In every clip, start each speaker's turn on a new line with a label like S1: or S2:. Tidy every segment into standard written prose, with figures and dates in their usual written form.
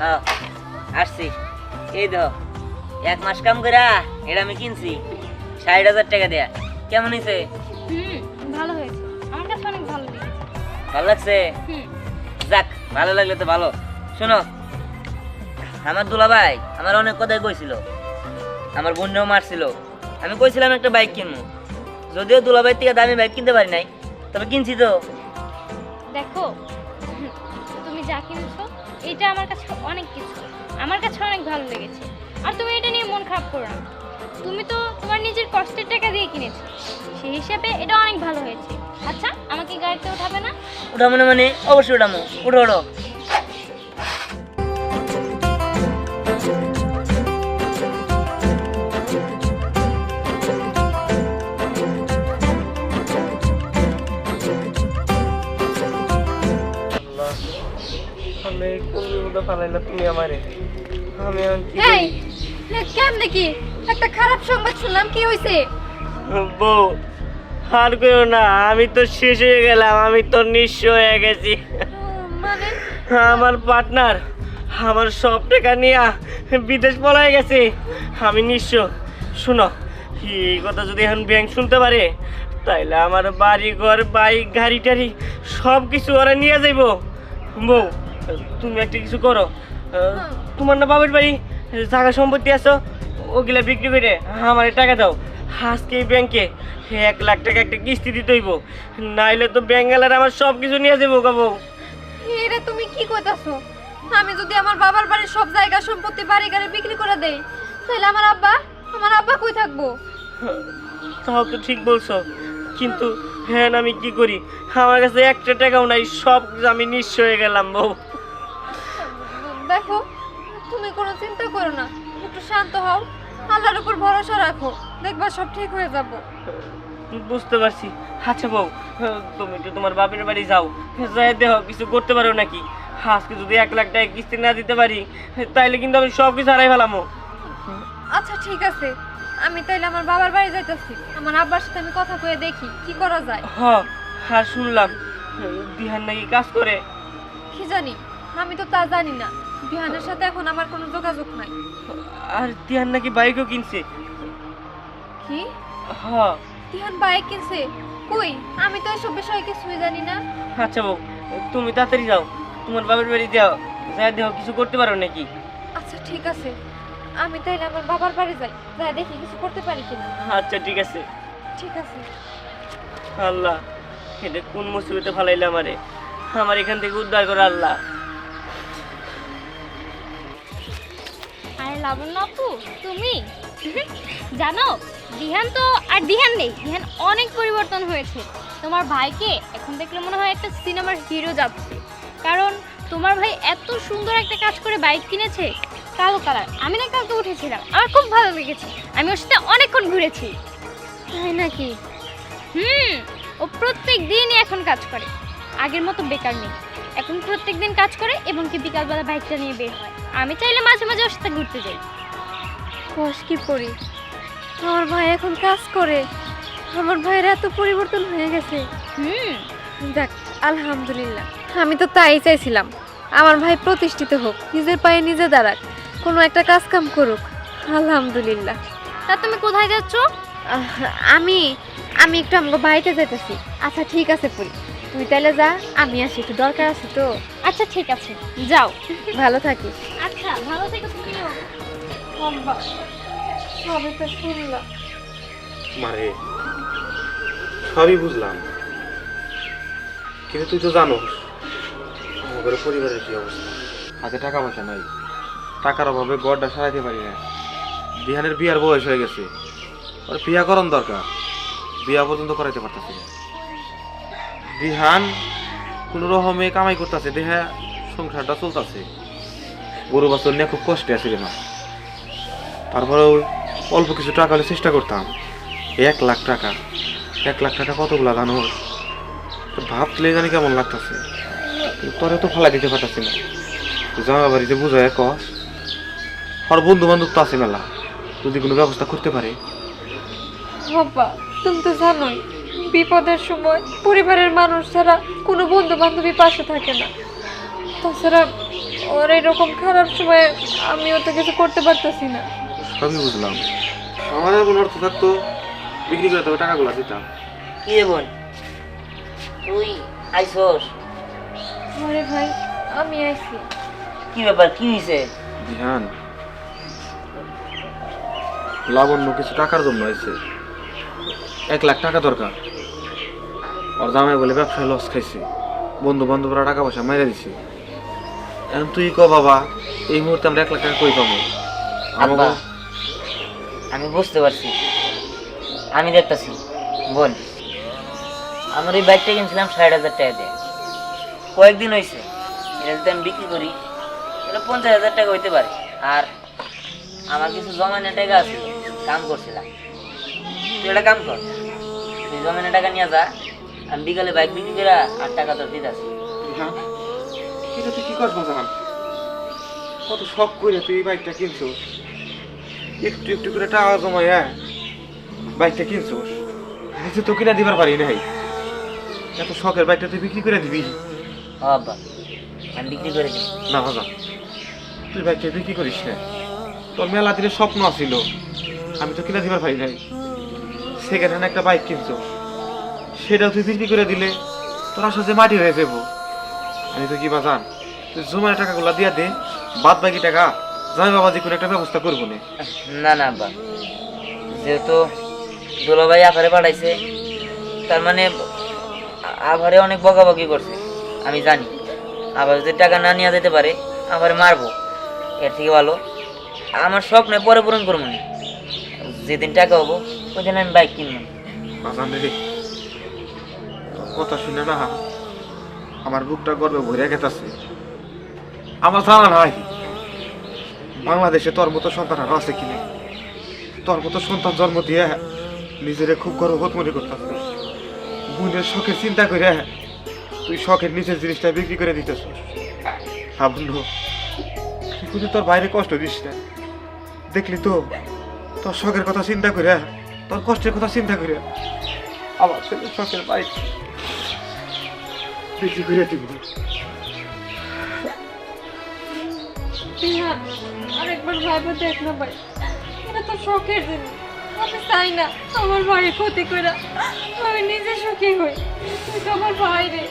S1: হ্যাঁ আসছি। এই দেখো 1 মাস কাম কইরা এটা আমি কিনছি 60,000 টাকা দেয়া। কেমন হয়েছে?
S2: ভালো হয়েছে, আমার কাছে অনেক ভালো লেগেছে।
S1: ভালো লাগছে? যাক, ভালো লাগলে তো ভালো। শোনো, আমার দুলাভাই আমার অনেক কথাই কইছিল, আমার বোনও মারছিল। আমি কইছিলাম একটা বাইক কিনবো, যদিও দুলাভাই থেকে দামি বাইক কিনতে পারি নাই, তবে কিনছি তো।
S2: দেখো, তুমি যা কিনেছো এটা আমার কাছে অনেক কিছু, আমার কাছে অনেক ভালো লেগেছে। আর তুমি এটা নিয়ে মন খারাপ করো না, তুমি তো তোমার নিজের কষ্টের টাকা দিয়ে কিনেছো, সেই হিসাবে এটা অনেক ভালো হয়েছে। আচ্ছা, আমাকে গাড়িতে উঠাবে না?
S1: ওটা মানে অবশ্যই ওটামো। উঠো উঠো।
S3: আমি কোন বিপদে ফালাইলা তুমি আমারে? আমি
S2: এই কেমনে কি একটা খারাপ সংবাদ শুনলাম, কি হইছে?
S3: বউ, আর কইও না, আমি তো শেষ হয়ে গেলাম, আমি তো নিঃস্ব হয়ে গেছি।
S2: মানে
S3: আমার পার্টনার আমার সব টাকা নিয়ে বিদেশ পলায় গেছে, আমি নিঃস্ব। শুনো, এই কথা যদি এখন ব্যাংক শুনতে পারে, তাইলে আমার বাড়ি ঘর বাইক গাড়ি টাড়ি সব কিছু ওরা নিয়ে যাইব। বউ, তুমি একটা কিছু করো, তোমার না বাবার বাড়ি জায়গা সম্পত্তি আছো, ওগুলা বিক্রি করে আমার টাকা দাও। আজকে ব্যাংকে 1 লাখ টাকা একটা কিস্তি দিতে হইব, নাইলে তো ব্যাঙ্গালার আমার সব কিছু নিয়ে যাবো গা। বউ,
S2: এরে তুমি কি কইতাছো? আমি যদি আমার বাবার বাড়ির সব জায়গা সম্পত্তি বাড়ি গাড়ি বিক্রি করে দেই, তাহলে আমার আব্বা কই থাকবো?
S3: তাও তো ঠিক বলছো, কিন্তু হ্যাঁ আমি কি করি? আমার কাছে একটা টাকাও নাই, সব আমি নিঃস্ব হয়ে গেলাম। বউ,
S2: দেখো, তুমি কোনো চিন্তা করো না, একটু শান্ত হও, আল্লাহর উপর ভরসা রাখো, দেখবা সব ঠিক হয়ে যাব।
S3: বুঝতে পারছি। আচ্ছা বউ, তুমি তো তোমার বাপের বাড়ি যাও, যাই দেখো কিছু করতে পারো নাকি। আজকে যদি 1 লাখ টাকা কিস্তি না দিতে পারি, তাইলে কিন্তু আমি সব কিছু হারাই ফেলামো।
S2: আচ্ছা ঠিক আছে, আমি তাইলে আমার বাবার বাড়ি যাইতাছি, আমার আব্বার সাথে আমি কথা কয়ে দেখি কি করা যায়।
S3: আর শুনলাম বিহান নাকি কাজ করে।
S2: কি জানি, আমি তো তা জানি না, বিহানের সাথে এখন আমার কোনো যোগাযোগ নাই।
S3: আর দিহান নাকি বাইকও কিনছে।
S2: কি?
S3: হ্যাঁ।
S2: তিহান বাইক কিনছে? কই, আমি তো এসব বিষয়ে কিছুই জানি না।
S3: আচ্ছা বউ, তুমি তাড়াতাড়ি যাও, তোমার বাবার বাড়ি যাও, যাই দেখো কিছু করতে পারো নাকি।
S2: আচ্ছা ঠিক আছে, আমি তাইলে আমার বাবার বাড়ি যাই, যাই দেখি কিছু করতে পারি কিনা।
S3: আচ্ছা ঠিক আছে।
S2: ঠিক আছে।
S3: আল্লাহ, এটা কোন মুসিবতে ফালাইলে আমারে, আমার এখান থেকে উদ্ধার করো আল্লাহ।
S2: আরে লাবণ্য আপু, তুমি জানো দিহান তো আর দিহান নেই, দিহান অনেক পরিবর্তন হয়েছে। তোমার ভাইকে এখন দেখলে মনে হয় একটা সিনেমার হিরো যাচ্ছে, কারণ তোমার ভাই এত সুন্দর একটা কাজ করে বাইক কিনেছে, কালো কালার। আমি না কালকে উঠেছিলাম, আমার খুব ভালো লেগেছে, আমি ওর সাথে অনেকক্ষণ ঘুরেছি। তাই নাকি? ও প্রত্যেক দিনই এখন কাজ করে, আগের মতো বেকার নেই, এখন প্রত্যেক দিন কাজ করে এবং কি বিকালবেলা বাইকটা নিয়ে বের হয়। আমি চাইলে মাঝে মাঝে ওর সাথে ঘুরতে যাই। কষ্ট কি করি, আমার ভাই এখন কাজ করে, আমার ভাইয়ের এত পরিবর্তন হয়ে গেছে। যাক, আলহামদুলিল্লাহ, আমি তো তাই চাইছিলাম, আমার ভাই প্রতিষ্ঠিত হোক, নিজের পায়ে নিজে দাঁড়াক, কোনো একটা কাজ কাম করুক। আলহামদুলিল্লাহ। তা তুমি কোথায় যাচ্ছ? আমি একটু আমাকে বাড়িতে যেতেছি। আচ্ছা ঠিক আছে পুরি, তুই তাহলে যা, আমি আসি, একটু দরকার আছে তো। আচ্ছা ঠিক আছে, যাও, ভালো থাকিস। আচ্ছা ভালো থেকো তুমিও। সবই তো শুনলাম।
S4: মারে সবই বুঝলাম, কিন্তু তুই তো জানোস আমাদের পরিবারের কি অবস্থা। হাতে টাকা পয়সা নাই, টাকার অভাবে গড়টা সারাইতে পারি না। বিহানের বিয়ার বয়স হয়ে গেছে, ওর বিয়া করার দরকার, বিয়া পর্যন্ত করাইতে পারতেছি না। বিহান কোন রকমে কামাই করতেছে, দেহা সংসারটা চলতেছে। গরু বাছর নিয়ে খুব কষ্টে আছে রে মা। তারপরে অল্প কিছু টাকা হলে চেষ্টা করতাম। 1 লাখ টাকা, 1 লাখ টাকা কতগুলা জানো? ভাবলে জানি কেমন লাগতেছে, তোরে তো ফালাই দিতে পারতাছি না। জামা বাড়িতে বুঝায় কস, আর বন্ধু বান্ধব তো আছে মেলা, যদি কোনো ব্যবস্থা করতে পারে।
S2: বাবা, তুমি তো জানোই বিপদের সময় পরিবারের মানুষ ছাড়া কোনো বন্ধু বান্ধবী পাশে থাকে না। তাছাড়া
S5: ওর এরকম খারাপ সময় আমিও তো কিছু করতে পারতেছি না।
S4: সবই বুঝলাম, আমার আর কোনো অর্থ থাকতো বিক্রি করে তবে টাকাগুলো দিতাম।
S1: কি রে বোন, তুই আইসোস?
S5: আরে ভাই আমি আইছি।
S1: কি ব্যাপার, কি হয়েছে?
S4: ধ্যান, লাবণ্য কিছু টাকার জন্য আইছে, 1 লাখ টাকা দরকার। ওর জামাই বলে ব্যবসায় লস খাইছে, বন্ধু বান্ধবরা টাকা পয়সা মাইরা দিছে। এখন তুই ক বাবা, এই মুহূর্তে আমরা 1 লাখ টাকা কই পাবো?
S1: আব্বা, আমি বুঝতে পারছি, আমি দেখতেছি। বোন, আমার এই বাইকটা কিনছিলাম 60,000 টাকা দিয়ে। কয়েকদিন হয়েছে, এটা যদি আমি বিক্রি করি এটা 50,000 টাকা হইতে পারে। আর আমার কিছু জমানো টাকা আছে, কাম করছিলাম। তুই একটা কাম কর, তুই জমানো টাকা নিয়ে যা, আমি বিকালে বাইক বিক্রি করে আর টাকা তোর দিতে আসি।
S4: হ্যাঁ, এটা তুই কি করবো জান? কত শখ করে তুই এই বাইকটা কিনছোস, একটু একটু করে টাকা জমায় বাইকটা কিনছোস, নিজে তো কিনা দিবার পারি নাই। এত শখের বাইকটা তুই বিক্রি করে দিবি?
S1: ও আব্বা, আমি বিক্রি করে দিই।
S4: না বাবা, তুই বাইকটা বিক্রি করিস না। তোর মেলা দিনের স্বপ্ন আছিল, আমি তো কিনা দিবার পারি নাই। সেকেন্ড হ্যান্ড একটা বাইক কিনছো, সেটাও তুই বিক্রি করে দিলে তোর আশা যে মাটি হয়ে যাবো। আমি তো কি বাজান, তুই জমার টাকাগুলো দিয়া দে, বাদ বাকি টাকা জামাই বাবা যে কোনো একটা ব্যবস্থা করবো না।
S1: না না আব্বা, যেহেতু দুলাভাই আফারে পাঠাইছে, তার মানে আফারে অনেক বকাবকি করছে, আমি জানি। আবার যদি টাকা না নিয়ে যেতে পারে আবার মারবো। এর থেকে ভালো আমার স্বপ্ন পরে পূরণ করবো না, যেদিন টাকা হবো ওই দিন আমি বাইক কিনবো।
S4: বাজান রে, তোর কথা শুনে না আমার বুকটা গর্বে ভরে গেছে। আমার জানা নাই বাংলাদেশে তোর মতো সন্তান আর আছে কিনা। তোর মতো সন্তান জন্ম দিয়ে নিজেরে খুব গর্ববোধ মনে করতেছে। বোনের শখের চিন্তা করে তুই শখের নিজের জিনিসটা বিক্রি করে দিতেছ। সাবন্য তুই তোর বাইরে কষ্ট দিস না। দেখলি তো, তোর শখের কথা চিন্তা করে, তোর কষ্টের কথা চিন্তা করে আমার ছেলে শখের বাইক বিক্রি করে দিব।
S5: বিহান, আরেকবার ভাইবা দেখ না ভাই, এটা তো শখের জিনিস। আমি চাই না আমার ভাইয়ের ক্ষতি করে আমি নিজে সুখী হই। তুই তো আমার ভাই রে,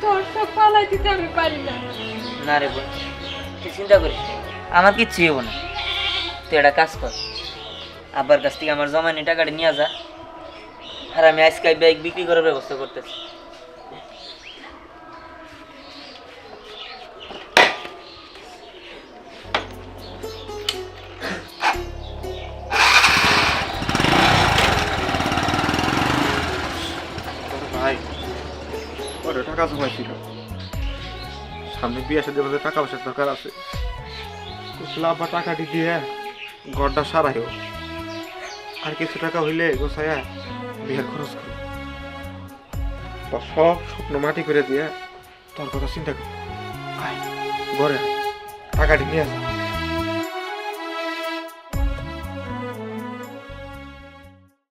S5: তোর সব পালাই দিতে আমি পারি না।
S1: না রে বোন, তুই চিন্তা করিস না, আমার কিচ্ছু হবো না। তুই একটা কাজ কর, আব্বার কাছ থেকে আমার জমানি টাকাটা নিয়ে যা, আর আমি আজকে বাইক বিক্রি করার ব্যবস্থা করতেছি।
S4: ভাই ওর টাকা জমাইছিল, সামনে বিয়ে সাথে টাকা পয়সার দরকার আছে। আব্বা টাকাটি দিয়ে ঘরটা সারাইও, আর কিছু টাকা হইলে গোছায়া বিয়ের খরচ করো। তোর সব স্বপ্ন মাটি করে দিয়ে তোর কথা চিন্তা কর। ঘরে টাকাটি নিয়ে যা।